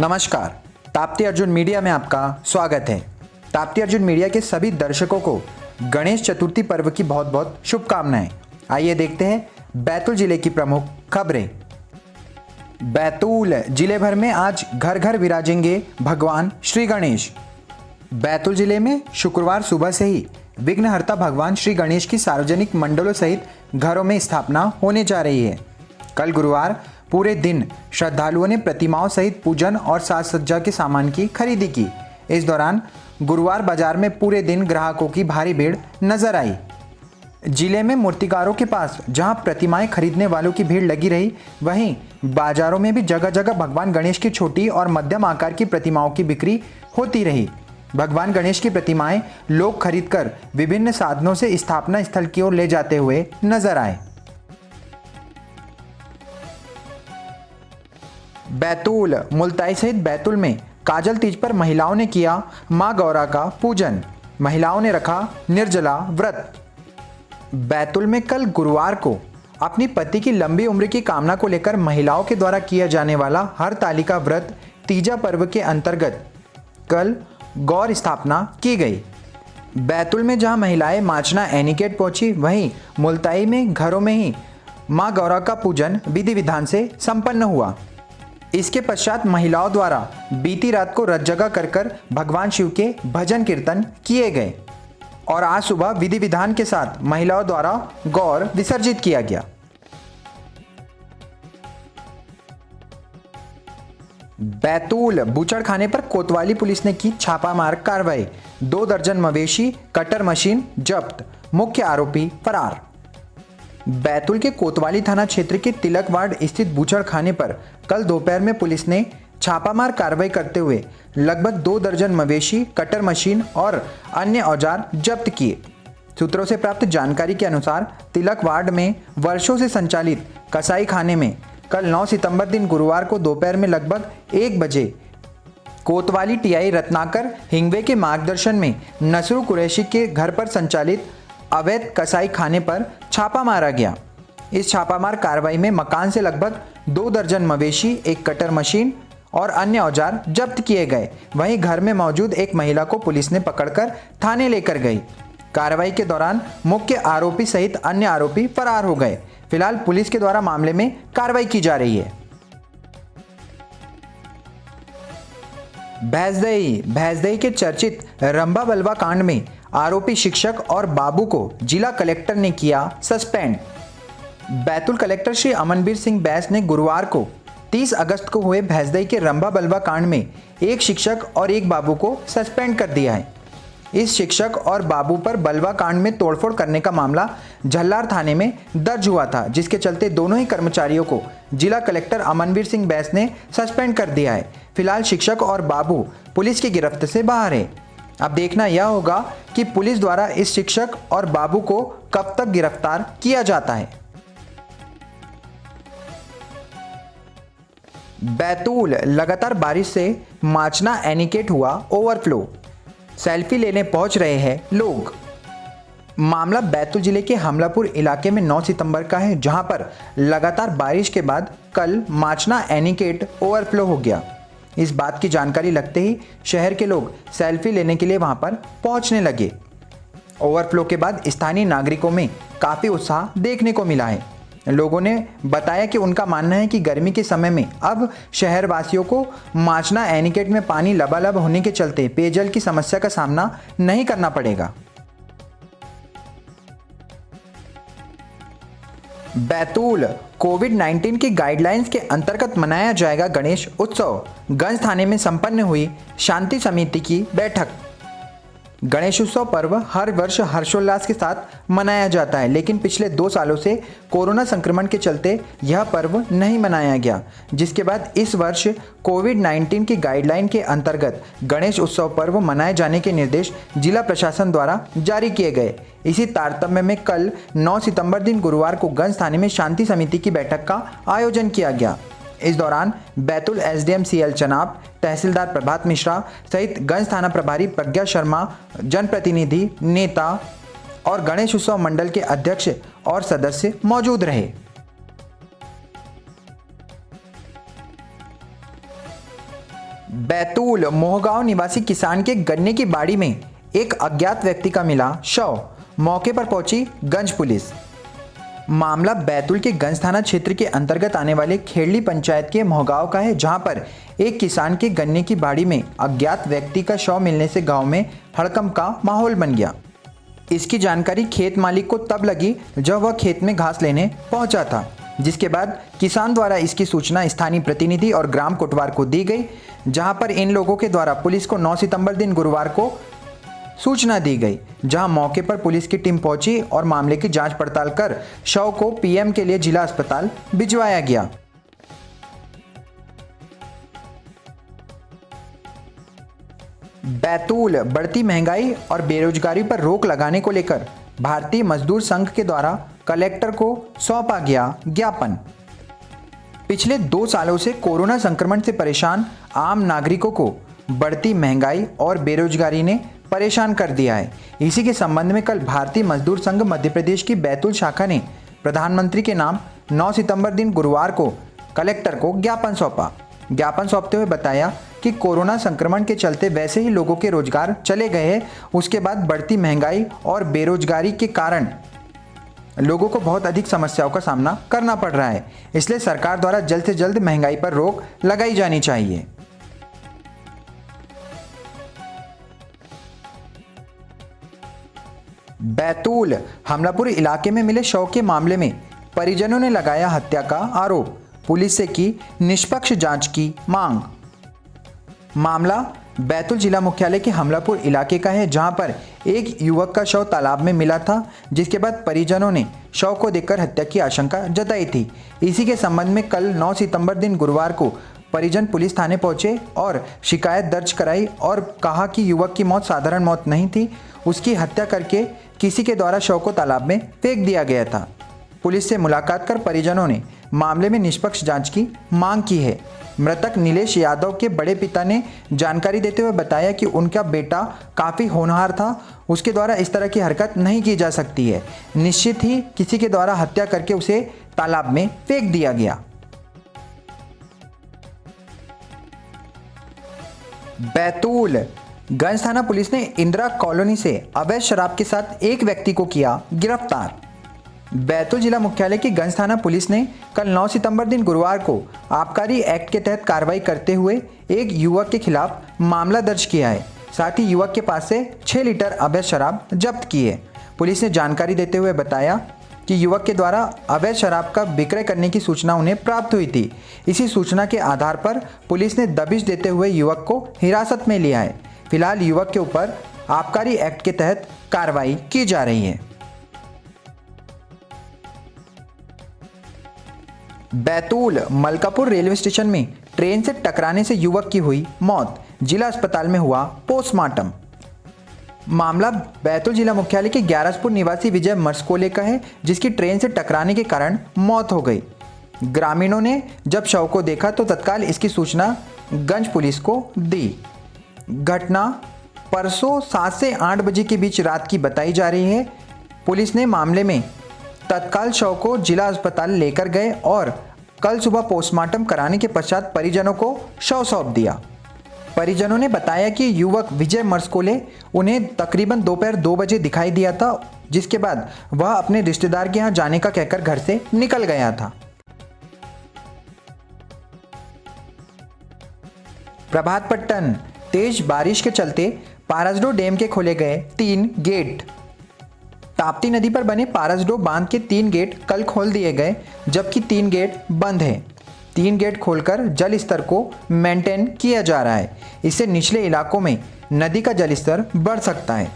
नमस्कार, ताप्ती अर्जुन मीडिया में आपका स्वागत है। ताप्ती अर्जुन मीडिया के सभी दर्शकों को गणेश चतुर्थी पर्व की बहुत बहुत शुभकामनाएं। आइए देखते हैं बैतूल जिले की प्रमुख खबरें। बैतूल जिले भर में आज घर घर विराजेंगे भगवान श्री गणेश। बैतूल जिले में शुक्रवार सुबह से ही विघ्नहर्ता भगवान श्री गणेश की सार्वजनिक मंडलों सहित घरों में स्थापना होने जा रही है। कल गुरुवार पूरे दिन श्रद्धालुओं ने प्रतिमाओं सहित पूजन और साज सज्जा के सामान की खरीदी की। इस दौरान गुरुवार बाजार में पूरे दिन ग्राहकों की भारी भीड़ नजर आई। जिले में मूर्तिकारों के पास जहां प्रतिमाएं खरीदने वालों की भीड़ लगी रही, वहीं बाजारों में भी जगह जगह भगवान गणेश की छोटी और मध्यम आकार की प्रतिमाओं की बिक्री होती रही। भगवान गणेश की प्रतिमाएं लोग खरीदकर विभिन्न साधनों से स्थापना स्थल की ओर ले जाते हुए नजर आए। बैतूल मुल्ताई सहित बैतूल में काजल तीज पर महिलाओं ने किया मां गौरा का पूजन। महिलाओं ने रखा निर्जला व्रत। बैतूल में कल गुरुवार को अपनी पति की लंबी उम्र की कामना को लेकर महिलाओं के द्वारा किया जाने वाला हरतालिका व्रत तीजा पर्व के अंतर्गत कल गौर स्थापना की गई। बैतूल में जहां महिलाएं माचना एनीकेट पहुंची, वहीं मुल्ताई में घरों में ही मां गौरा का पूजन विधि विधान से संपन्न हुआ। इसके पश्चात महिलाओं द्वारा बीती रात को रत जगह कर भगवान शिव के भजन कीर्तन किए गए और आज सुबह विधि विधान के साथ महिलाओं द्वारा गौर विसर्जित किया गया। बैतूल बूचड़खाने पर कोतवाली पुलिस ने की छापामार कार्रवाई। 2 दर्जन मवेशी, कटर मशीन जब्त, मुख्य आरोपी फरार। बैतूल के कोतवाली थाना क्षेत्र के तिलक वार्ड स्थित बूचड़खाने पर कल दोपहर में पुलिस ने छापामार कार्रवाई करते हुए लगभग 2 दर्जन मवेशी, कटर मशीन और अन्य औजार जब्त किए। सूत्रों से प्राप्त जानकारी के अनुसार तिलक वार्ड में वर्षों से संचालित कसाई खाने में कल 9 सितंबर दिन गुरुवार को दोपहर में लगभग 1 बजे कोतवाली टीआई रत्नाकर हिंगवे के मार्गदर्शन में नसरू कुरैशी के घर पर संचालित अवैध कसाई खाने पर छापा मारा गया। इस छापामार कार्रवाई में मकान से लगभग 2 दर्जन मवेशी, 1 कटर मशीन और अन्य औजार जब्त किए गए। वहीं घर में मौजूद एक महिला को पुलिस ने पकड़कर थाने लेकर गई। कार्रवाई के दौरान मुख्य आरोपी सहित अन्य आरोपी फरार हो गए। फिलहाल पुलिस के द्वारा मामले में कार्रवाई की जा रही है। भैंसदही के चर्चित रंभा बलवा कांड में आरोपी शिक्षक और बाबू को जिला कलेक्टर ने किया सस्पेंड। बैतूल कलेक्टर श्री अमनवीर सिंह बैस ने गुरुवार को 30 अगस्त को हुए भैंसदही के रंभा बलवा कांड में एक शिक्षक और एक बाबू को सस्पेंड कर दिया है। इस शिक्षक और बाबू पर बलवा कांड में तोड़फोड़ करने का मामला झल्लार थाने में दर्ज हुआ था, जिसके चलते दोनों ही कर्मचारियों को जिला कलेक्टर अमनवीर सिंह बैस ने सस्पेंड कर दिया है। फिलहाल शिक्षक और बाबू पुलिस की गिरफ्त से बाहर है। अब देखना यह होगा कि पुलिस द्वारा इस शिक्षक और बाबू को कब तक गिरफ्तार किया जाता है। बैतूल लगातार बारिश से माचना एनीकेट हुआ ओवरफ्लो। सेल्फी लेने पहुंच रहे हैं लोग। मामला बैतूल जिले के हमलापुर इलाके में 9 सितंबर का है, जहां पर लगातार बारिश के बाद कल माचना एनीकेट ओवरफ्लो हो गया। इस बात की जानकारी लगते ही शहर के लोग सेल्फी लेने के लिए वहां पर पहुंचने लगे। ओवरफ्लो के बाद स्थानीय नागरिकों में काफ़ी उत्साह देखने को मिला है। लोगों ने बताया कि उनका मानना है कि गर्मी के समय में अब शहरवासियों को माचना एनीकेट में पानी लबालब होने के चलते पेयजल की समस्या का सामना नहीं करना पड़ेगा। बैतूल कोविड-19 की गाइडलाइंस के अंतर्गत मनाया जाएगा गणेश उत्सव। गंज थाने में संपन्न हुई शांति समिति की बैठक। गणेश उत्सव पर्व हर वर्ष हर्षोल्लास के साथ मनाया जाता है, लेकिन पिछले 2 सालों से कोरोना संक्रमण के चलते यह पर्व नहीं मनाया गया, जिसके बाद इस वर्ष कोविड-19 की गाइडलाइन के अंतर्गत गणेश उत्सव पर्व मनाए जाने के निर्देश जिला प्रशासन द्वारा जारी किए गए। इसी तारतम्य में कल 9 सितंबर दिन गुरुवार को गंज थाने में शांति समिति की बैठक का आयोजन किया गया। इस दौरान बैतूल एसडीएम सीएल चनाब, तहसीलदार प्रभात मिश्रा सहित गंज थाना प्रभारी प्रज्ञा शर्मा, जनप्रतिनिधि, नेता और गणेश उत्सव मंडल के अध्यक्ष और सदस्य मौजूद रहे। बैतूल मोहगांव निवासी किसान के गन्ने की बाड़ी में एक अज्ञात व्यक्ति का मिला शव। मौके पर पहुंची गंज पुलिस। मामला बैतूल के गंज थाना क्षेत्र के अंतर्गत आने वाले खेड़ली पंचायत के मोहगांव का है, जहां पर एक किसान के गन्ने की बाड़ी में अज्ञात व्यक्ति का शव मिलने से गांव में हड़कंप का माहौल बन गया। इसकी जानकारी खेत मालिक को तब लगी जब वह खेत में घास लेने पहुंचा था, जिसके बाद किसान द्वारा इसकी सूचना स्थानीय प्रतिनिधि और ग्राम कोटवार को दी गई, जहां पर इन लोगों के द्वारा पुलिस को 9 सितंबर दिन गुरुवार को सूचना दी गई, जहां मौके पर पुलिस की टीम पहुंची और मामले की जांच पड़ताल कर शव को पीएम के लिए जिला अस्पताल भिजवाया गया। बैतूल बढ़ती महंगाई और बेरोजगारी पर रोक लगाने को लेकर भारतीय मजदूर संघ के द्वारा कलेक्टर को सौंपा गया ज्ञापन। पिछले 2 सालों से कोरोना संक्रमण से परेशान आम नागरिकों को बढ़ती महंगाई और बेरोजगारी ने परेशान कर दिया है। इसी के संबंध में कल भारतीय मजदूर संघ मध्य प्रदेश की बैतूल शाखा ने प्रधानमंत्री के नाम 9 सितंबर दिन गुरुवार को कलेक्टर को ज्ञापन सौंपा। ज्ञापन सौंपते हुए बताया कि कोरोना संक्रमण के चलते वैसे ही लोगों के रोजगार चले गए हैं, उसके बाद बढ़ती महंगाई और बेरोजगारी के कारण लोगों को बहुत अधिक समस्याओं का सामना करना पड़ रहा है। इसलिए सरकार द्वारा जल्द से जल्द महंगाई पर रोक लगाई जानी चाहिए। बैतूल हमलापुर इलाके में मिले शव के मामले में परिजनों ने लगाया हत्या का आरोप। पुलिस से की निष्पक्ष जांच की मांग। मामला बैतूल जिला मुख्यालय के हमलापुर इलाके का है, जहां पर एक युवक का शव तालाब में मिला था, जिसके बाद परिजनों ने शव को देखकर हत्या की आशंका जताई थी। इसी के संबंध में कल 9 सितंबर दिन गुरुवार को परिजन पुलिस थाने पहुंचे और शिकायत दर्ज कराई और कहा कि युवक की मौत साधारण मौत नहीं थी, उसकी हत्या करके किसी के द्वारा शव को तालाब में फेंक दिया गया था। पुलिस से मुलाकात कर परिजनों ने मामले में निष्पक्ष जांच की मांग की है। मृतक नीलेश यादव के बड़े पिता ने जानकारी देते हुए बताया कि उनका बेटा काफ़ी होनहार था, उसके द्वारा इस तरह की हरकत नहीं की जा सकती है। निश्चित ही किसी के द्वारा हत्या करके उसे तालाब में फेंक दिया गया। बैतूल गंज थाना पुलिस ने इंदिरा कॉलोनी से अवैध शराब के साथ एक व्यक्ति को किया गिरफ्तार। बैतूल जिला मुख्यालय की गंज थाना पुलिस ने कल 9 सितंबर दिन गुरुवार को आबकारी एक्ट के तहत कार्रवाई करते हुए एक युवक के खिलाफ मामला दर्ज किया है। साथ ही युवक के पास से 6 लीटर अवैध शराब जब्त की है। पुलिस ने जानकारी देते हुए बताया कि युवक के द्वारा अवैध शराब का विक्रय करने की सूचना उन्हें प्राप्त हुई थी। इसी सूचना के आधार पर पुलिस ने दबिश देते हुए युवक को हिरासत में लिया है। फिलहाल युवक के ऊपर आबकारी एक्ट के तहत कार्रवाई की जा रही है। बैतूल मलकापुर रेलवे स्टेशन में ट्रेन से टकराने से युवक की हुई मौत, जिला अस्पताल में हुआ पोस्टमार्टम। मामला बैतूल जिला मुख्यालय के ग्यारसपुर निवासी विजय मर्सकोले का है, जिसकी ट्रेन से टकराने के कारण मौत हो गई। ग्रामीणों ने जब शव को देखा तो तत्काल इसकी सूचना गंज पुलिस को दी। घटना परसों 7 से 8 बजे के बीच रात की बताई जा रही है। पुलिस ने मामले में तत्काल शव को जिला अस्पताल लेकर गए और कल सुबह पोस्टमार्टम कराने के पश्चात परिजनों को शव सौंप दिया। परिजनों ने बताया कि युवक विजय मर्सकोले उन्हें तकरीबन दोपहर 2 बजे दिखाई दिया था, जिसके बाद वह अपने रिश्तेदार के यहाँ जाने का कहकर घर से निकल गया था। प्रभातपट्टन तेज बारिश के चलते पारसडोह डैम के खोले गए 3 गेट। ताप्ती नदी पर बने पारसडोह बांध के 3 गेट कल खोल दिए गए, जबकि 3 गेट बंद हैं। 3 गेट खोलकर जल स्तर को मेंटेन किया जा रहा है। इससे निचले इलाकों में नदी का जल स्तर बढ़ सकता है।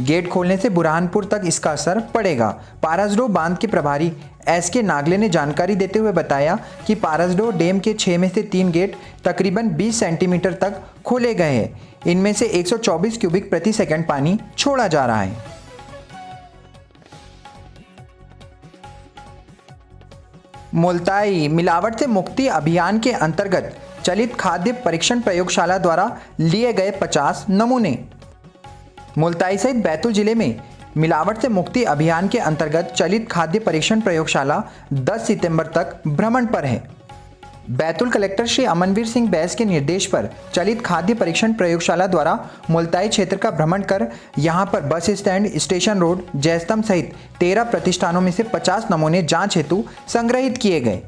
गेट खोलने से बुरहानपुर तक इसका असर पड़ेगा। पारसडोह बांध के प्रभारी एसके नागले ने जानकारी देते हुए बताया कि पारसडोह डैम के 6 में से 3 गेट तकरीबन 20 सेंटीमीटर तक खोले गए हैं। इनमें से 124 क्यूबिक प्रति सेकंड पानी छोड़ा जा रहा है। मुल्ताई मिलावट से मुक्ति अभियान के अंतर्गत चलित खाद्य परीक्षण प्रयोगशाला द्वारा लिए गए 50 नमूने। मुल्ताई सहित बैतूल जिले में मिलावट से मुक्ति अभियान के अंतर्गत चलित खाद्य परीक्षण प्रयोगशाला 10 सितंबर तक भ्रमण पर है। बैतूल कलेक्टर श्री अमनवीर सिंह बैस के निर्देश पर चलित खाद्य परीक्षण प्रयोगशाला द्वारा मुल्ताई क्षेत्र का भ्रमण कर यहां पर bus stand, station road, Jaistambh सहित 13 प्रतिष्ठानों में से 50 नमूने जांच हेतु संग्रहित किए गए।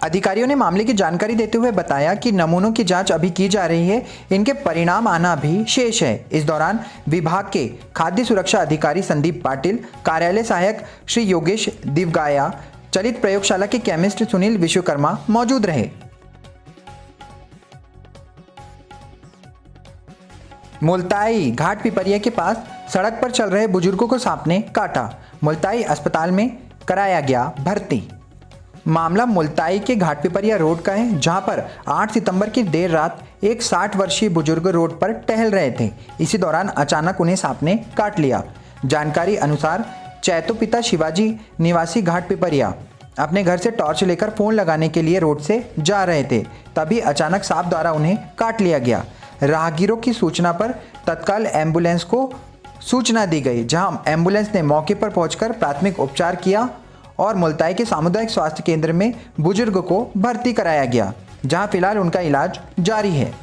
अधिकारियों ने मामले की जानकारी देते हुए बताया कि नमूनों की जांच अभी की जा रही है, इनके परिणाम आना भी शेष है। इस दौरान विभाग के खाद्य सुरक्षा अधिकारी संदीप पाटिल, कार्यालय सहायक श्री योगेश दिवगाया, चलित प्रयोगशाला के केमिस्ट सुनील विश्वकर्मा मौजूद रहे। मुल्ताई घाट पिपरिया के पास सड़क पर चल रहे बुजुर्गों को सांप ने काटा, मुल्ताई अस्पताल में कराया गया भर्ती। मामला मुल्ताई के घाट पिपरिया रोड का है, जहां पर 8 सितंबर की देर रात एक 60 वर्षीय बुजुर्ग रोड पर टहल रहे थे। इसी दौरान अचानक उन्हें सांप ने काट लिया। जानकारी अनुसार चैतो पिता शिवाजी निवासी घाट पिपरिया अपने घर से टॉर्च लेकर फोन लगाने के लिए रोड से जा रहे थे, तभी अचानक सांप द्वारा उन्हें काट लिया गया। राहगीरों की सूचना पर तत्काल एम्बुलेंस को सूचना दी गई, जहां एम्बुलेंस ने मौके पर पहुंचकर प्राथमिक उपचार किया और मुल्ताई के सामुदायिक स्वास्थ्य केंद्र में बुजुर्ग को भर्ती कराया गया, जहां फिलहाल उनका इलाज जारी है।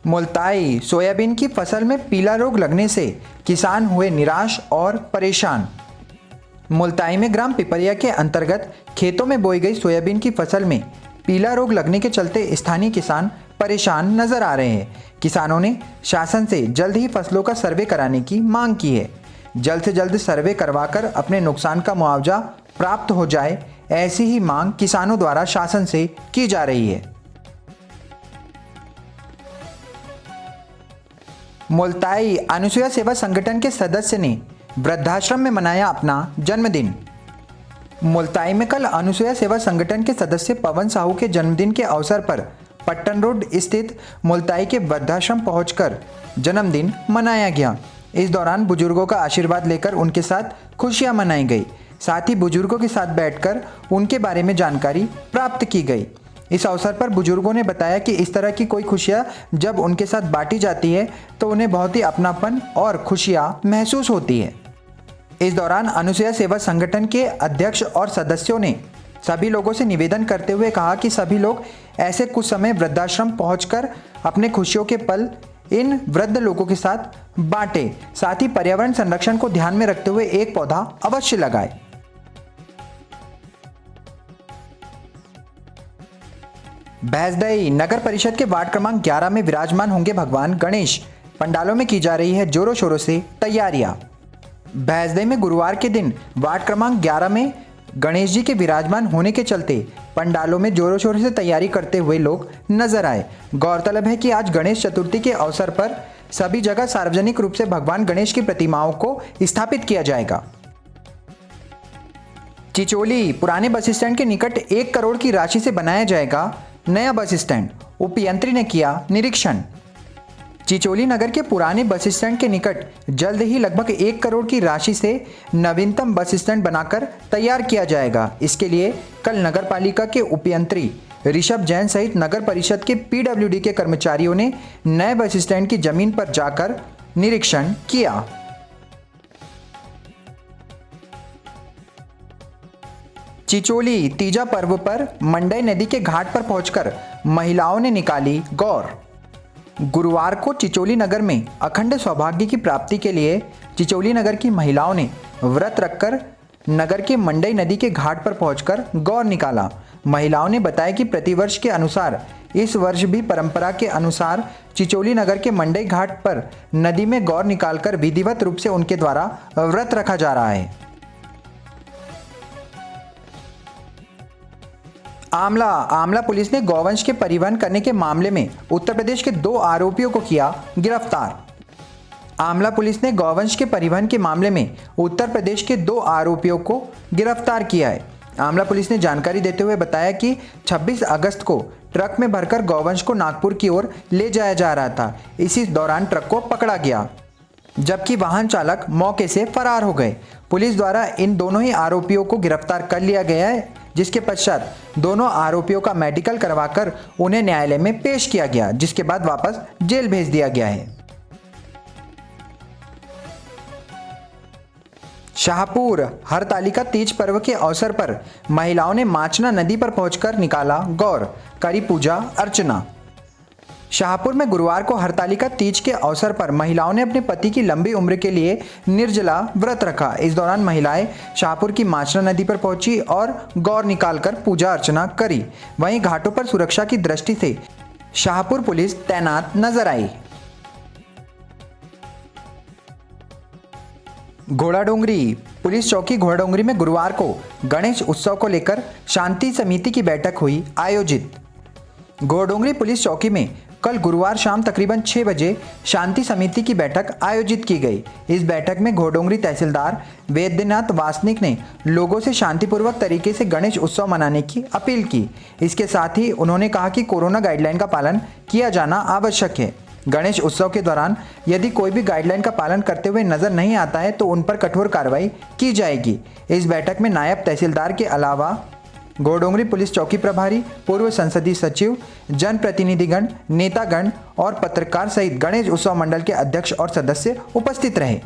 मुल्ताई सोयाबीन की फसल में पीला रोग लगने से किसान हुए निराश और परेशान। मुल्ताई में ग्राम पिपरिया के अंतर्गत खेतों में बोई गई सोयाबीन की फसल में पीला रोग लगने के चलते स्थानीय किसान परेशान नजर आ रहे हैं। किसानों ने शासन से जल्द ही फसलों का सर्वे कराने की मांग की है। जल्द से जल्द सर्वे करवाकर अपने नुकसान का मुआवजा प्राप्त हो जाए, ऐसी ही मांग किसानों द्वारा शासन से की जा रही है। मुल्ताई अनुसूया सेवा संगठन के सदस्य ने वृद्धाश्रम में मनाया अपना जन्मदिन। मुल्ताई में कल अनुसूया सेवा संगठन के सदस्य पवन साहू के जन्मदिन के अवसर पर पट्टन रोड स्थित मुल्ताई के वृद्धाश्रम पहुंचकर जन्मदिन मनाया गया। इस दौरान बुजुर्गों का आशीर्वाद लेकर उनके साथ खुशियां मनाई गई। साथ ही बुजुर्गों के साथ बैठकर उनके बारे में जानकारी प्राप्त की गई। इस अवसर पर बुजुर्गों ने बताया कि इस तरह की कोई खुशियां जब उनके साथ बांटी जाती है तो उन्हें बहुत ही अपनापन और खुशियां महसूस होती है। इस दौरान अनुसूया सेवा संगठन के अध्यक्ष और सदस्यों ने सभी लोगों से निवेदन करते हुए कहा कि सभी लोग ऐसे कुछ समय वृद्धाश्रम पहुंचकर अपने खुशियों के पल इन वृद्ध लोगों के साथ बांटे। साथ ही पर्यावरण संरक्षण को ध्यान में रखते हुए एक पौधा अवश्य लगाए। भैंसदई नगर परिषद के वार्ड क्रमांक 11 में विराजमान होंगे भगवान गणेश। पंडालों में की जा रही है जोरों शोरों से तैयारियां। भैंसदई में गुरुवार के दिन वार्ड क्रमांक 11 में गणेश जी के विराजमान होने के चलते पंडालों में जोरों शोरों से तैयारी करते हुए लोग नजर आए। गौरतलब है कि आज गणेश चतुर्थी के अवसर पर सभी जगह सार्वजनिक रूप से भगवान गणेश की प्रतिमाओं को स्थापित किया जाएगा। चिचोली पुराने बस स्टैंड के निकट 1 करोड़ की राशि से बनाया जाएगा नया बस स्टैंड। उपयंत्री ने किया निरीक्षण। चिचोली नगर के पुराने बस स्टैंड के निकट जल्द ही लगभग 1 करोड़ की राशि से नवीनतम बस स्टैंड बनाकर तैयार किया जाएगा। इसके लिए कल नगर पालिका के उपयंत्री ऋषभ जैन सहित नगर परिषद के पीडब्ल्यूडी के कर्मचारियों ने नए बस स्टैंड की जमीन पर जाकर निरीक्षण किया। चिचोली तीजा पर्व पर मंडई नदी के घाट पर पहुंचकर महिलाओं ने निकाली गौर। गुरुवार को चिचोली नगर में अखंड सौभाग्य की प्राप्ति के लिए चिचोली नगर की महिलाओं ने व्रत रखकर नगर के मंडई नदी के घाट पर पहुंचकर गौर निकाला। महिलाओं ने बताया कि प्रतिवर्ष के अनुसार इस वर्ष भी परंपरा के अनुसार चिचोली नगर के मंडई घाट पर नदी में गौर निकालकर विधिवत रूप से उनके द्वारा व्रत रखा जा रहा है। आमला पुलिस ने गौवंश के परिवहन करने के मामले में उत्तर प्रदेश के 2 आरोपियों को किया गिरफ्तार। आमला पुलिस ने गौवंश के परिवहन के मामले में उत्तर प्रदेश के 2 आरोपियों को गिरफ्तार किया है। आमला पुलिस ने जानकारी देते हुए बताया कि 26 अगस्त को ट्रक में भरकर गौवंश को नागपुर की ओर ले जाया जा रहा था। इसी दौरान ट्रक को पकड़ा गया, जबकि वाहन चालक मौके से फरार हो गए। पुलिस द्वारा इन दोनों ही आरोपियों को गिरफ्तार कर लिया गया है, जिसके पश्चात दोनों आरोपियों का मेडिकल करवाकर उन्हें न्यायालय में पेश किया गया, जिसके बाद वापस जेल भेज दिया गया है। शाहपुर हरतालिका तीज पर्व के अवसर पर महिलाओं ने माचना नदी पर पहुंचकर निकाला गौर, करी पूजा अर्चना। शाहपुर में गुरुवार को हरतालिका तीज के अवसर पर महिलाओं ने अपने पति की लंबी उम्र के लिए निर्जला व्रत रखा। इस दौरान महिलाएं शाहपुर की माचना नदी पर पहुंची और गौर निकालकर पूजा अर्चना करी। वहीं घाटों पर सुरक्षा की दृष्टि से शाहपुर पुलिस तैनात नजर आई। घोड़ाडोंगरी पुलिस चौकी घोड़ाडोंगरी में गुरुवार को गणेश उत्सव को लेकर शांति समिति की बैठक हुई आयोजित। घोड़ाडोंगरी पुलिस चौकी में कल गुरुवार शाम तकरीबन 6 बजे शांति समिति की बैठक आयोजित की गई। इस बैठक में घोड़ाडोंगरी तहसीलदार वैद्यनाथ वासनिक ने लोगों से शांतिपूर्वक तरीके से गणेश उत्सव मनाने की अपील की। इसके साथ ही उन्होंने कहा कि कोरोना गाइडलाइन का पालन किया जाना आवश्यक है। गणेश उत्सव के दौरान यदि कोई भी गाइडलाइन का पालन करते हुए नजर नहीं आता है तो उन पर कठोर कार्रवाई की जाएगी। इस बैठक में नायब तहसीलदार के अलावा घोड़ाडोंगरी पुलिस चौकी प्रभारी, पूर्व संसदीय सचिव, जनप्रतिनिधिगण, नेतागण और पत्रकार सहित गणेश उत्सव मंडल के अध्यक्ष और सदस्य उपस्थित रहे।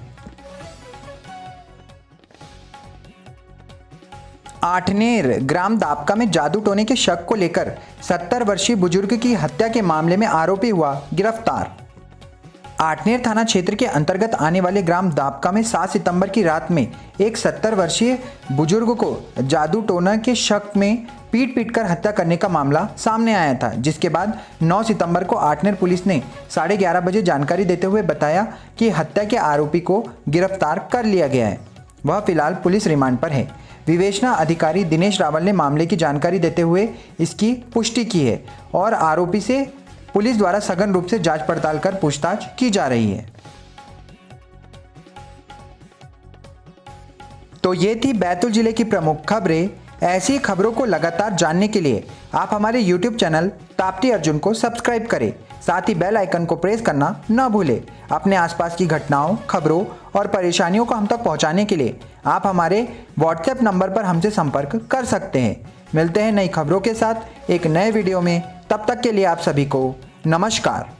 आठनेर ग्राम दापका में जादू टोने के शक को लेकर 70 वर्षीय बुजुर्ग की हत्या के मामले में आरोपी हुआ गिरफ्तार। आठनेर थाना क्षेत्र के अंतर्गत आने वाले ग्राम दापका में 7 सितंबर की रात में एक 70 वर्षीय बुजुर्ग को जादू टोना के शक में पीट कर हत्या करने का मामला सामने आया था, जिसके बाद 9 सितंबर को आठनेर पुलिस ने 11:30 बजे जानकारी देते हुए बताया कि हत्या के आरोपी को गिरफ्तार कर लिया गया है। वह फिलहाल पुलिस रिमांड पर है। विवेचना अधिकारी दिनेश रावल ने मामले की जानकारी देते हुए इसकी पुष्टि की है और आरोपी से पुलिस द्वारा सघन रूप से जांच पड़ताल कर पूछताछ की जा रही है। तो ये थी बैतूल जिले की प्रमुख खबरें। ऐसी खबरों को लगातार जानने के लिए आप हमारे YouTube चैनल ताप्ती अर्जुन को सब्सक्राइब करें। साथ ही बेल आइकन को प्रेस करना न भूलें। अपने आसपास की घटनाओं, खबरों और परेशानियों को हम तक पहुंचाने के लिए आप हमारे WhatsApp नंबर पर हमसे संपर्क कर सकते हैं। मिलते हैं नई खबरों के साथ एक नए वीडियो में। तब तक के लिए आप सभी को नमस्कार।